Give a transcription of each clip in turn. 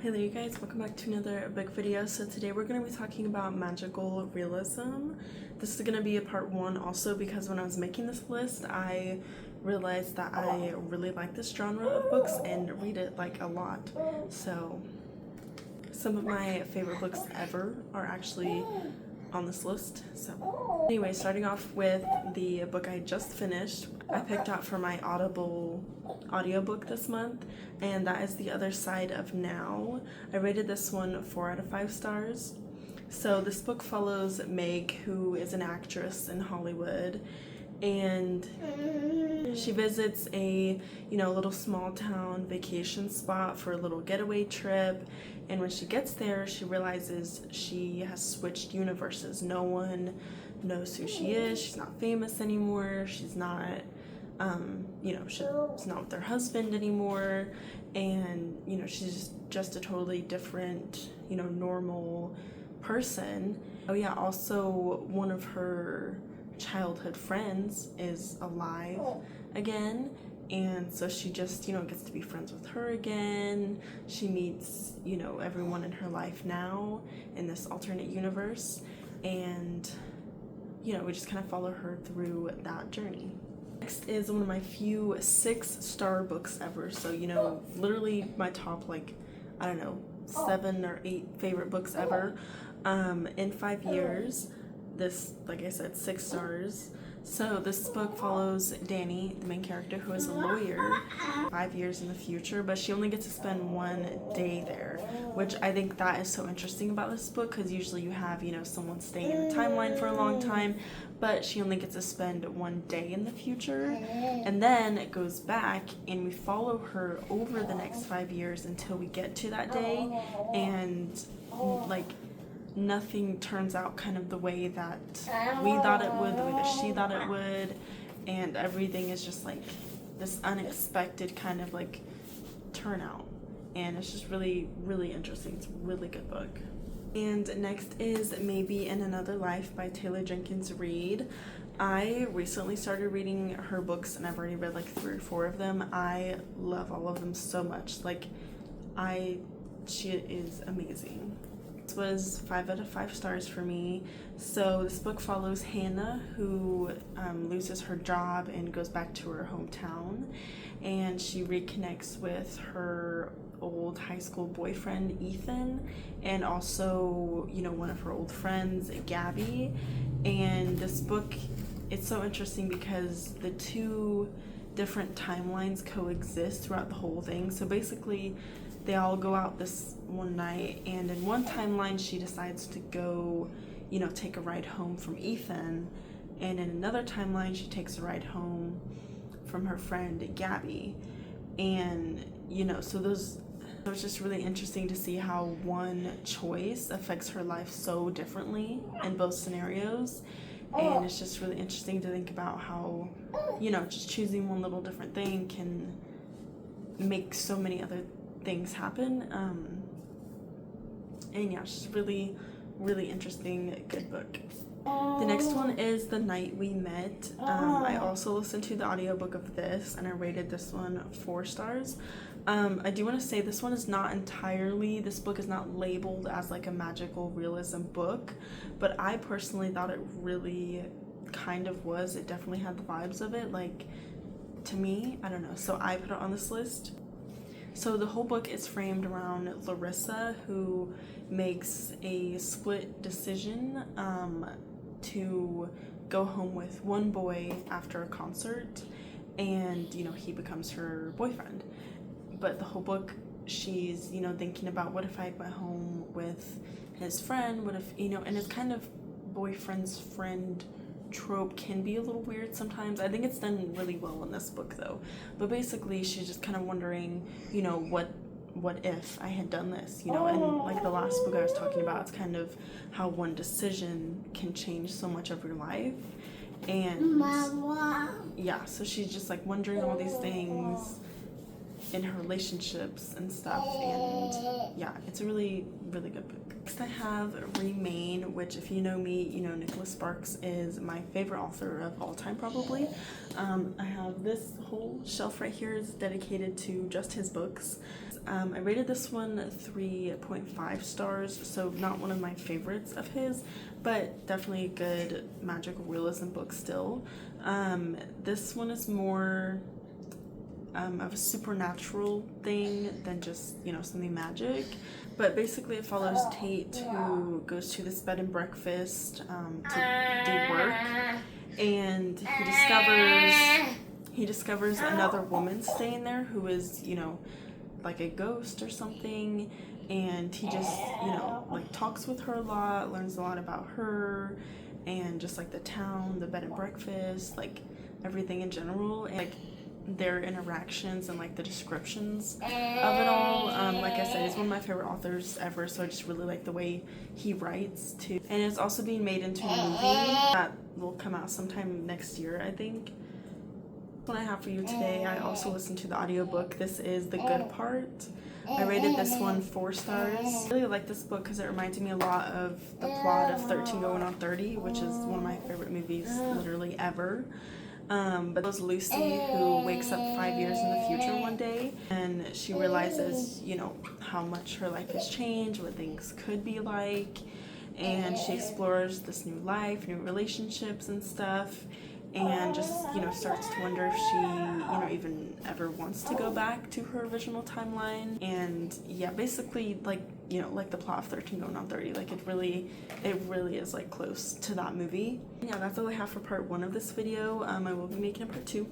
Hey there you guys, welcome back to another big video. So today we're going to be talking about magical realism. This is going to be a part one also because when I was making this list I realized that I really like this genre of books and read it like a lot. So some of my favorite books ever are actually on this list. So anyway, starting off with the book I just finished, I picked out for my Audible audiobook this month, and that is The Other Side of Now. I rated this one 4 out of 5 stars. So this book follows Meg, who is an actress in Hollywood, and she visits a little small town vacation spot for a little getaway trip, and when she gets there she realizes she has switched universes. No one knows who she is. She's not famous anymore. She's not she's not with her husband anymore, and she's just a totally different normal person. Oh yeah, also one of her childhood friends is alive again, and so she just gets to be friends with her again. She meets everyone in her life now in this alternate universe, and we just kind of follow her through that journey. Next is one of my few 6-star books ever. So literally my top 7 or 8 favorite books ever. In 5 years, this, like I said, 6 stars. So this book follows Danny, the main character, who is a lawyer 5 years in the future, but she only gets to spend 1 day there, which I think that is so interesting about this book, because usually you have someone staying in the timeline for a long time, but she only gets to spend 1 day in the future, and then it goes back and we follow her over the next 5 years until we get to that day, and nothing turns out kind of the way that we thought it would, the way that she thought it would, and everything is just this unexpected kind of turnout, and it's just really, really interesting. It's a really good book. And next is Maybe in Another Life by Taylor Jenkins Reid. I recently started reading her books and I've already read 3 or 4 of them. I love all of them so much. She is amazing. This was 5 out of 5 stars for me. So this book follows Hannah, who loses her job and goes back to her hometown, and she reconnects with her old high school boyfriend Ethan, and also one of her old friends, Gabby. And this book, it's so interesting because the 2 different timelines coexist throughout the whole thing. So basically they all go out this one night, and in one timeline she decides to go take a ride home from Ethan, and in another timeline she takes a ride home from her friend Gabby. And so it was just really interesting to see how one choice affects her life so differently in both scenarios. And it's just really interesting to think about how just choosing one little different thing can make so many other things happen. And yeah, it's just really, really interesting, good book. The next one is The Night We Met. I also listened to the audiobook of this, and I rated this one 4 stars. I do want to say this one is not entirely, this book is not labeled as a magical realism book, but I personally thought it really kind of was. It definitely had the vibes of it, to me, I don't know, so I put it on this list. So the whole book is framed around Larissa, who makes a split decision to go home with one boy after a concert, and he becomes her boyfriend. But the whole book she's thinking about, what if I went home with his friend, what if and it's kind of boyfriend's friend trope can be a little weird sometimes. I think it's done really well in this book though. But basically she's just kind of wondering what if I had done this, and the last book I was talking about, it's kind of how one decision can change so much of your life. And yeah, so she's just wondering all these things in her relationships and stuff, and yeah, it's a really, really good book. Next I have Remain, which if you know me, Nicholas Sparks is my favorite author of all time probably. I have this whole shelf right here is dedicated to just his books. I rated this one 3.5 stars, so not one of my favorites of his, but definitely a good magical realism book still. This one is more of a supernatural thing than just, you know, something magic. But basically it follows Tate, who goes to this bed and breakfast to do work, and he discovers another woman staying there who is, you know, like a ghost or something, and he just, you know, like talks with her a lot, learns a lot about her and just like the town, the bed and breakfast, like everything in general, and like their interactions and like the descriptions of it all. Like I said, he's one of my favorite authors ever, so I just really like the way he writes too. And it's also being made into a movie that will come out sometime next year, I think. What I have for you today, I also listened to the audiobook. This is The Good Part. I rated this one 4 stars. I really like this book because it reminds me a lot of the plot of 13 Going on 30, which is one of my favorite movies literally ever. But it was Lucy who wakes up 5 years in the future one day, and she realizes, you know, how much her life has changed, what things could be like, and she explores this new life, new relationships and stuff, and just, you know, starts to wonder if she, you know, even ever wants to go back to her original timeline. And yeah, basically, like, you know, like the plot of 13 Going on 30, like it really is like close to that movie. Yeah, that's all I have for part 1 of this video. I will be making a part 2.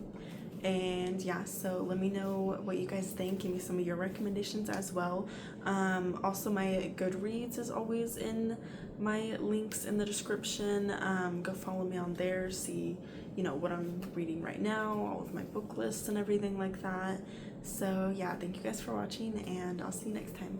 And yeah, so let me know what you guys think. Give me some of your recommendations as well. Also, my Goodreads is always in my links in the description. Go follow me on there, see, you know, what I'm reading right now, all of my book lists and everything like that. So yeah, thank you guys for watching, and I'll see you next time.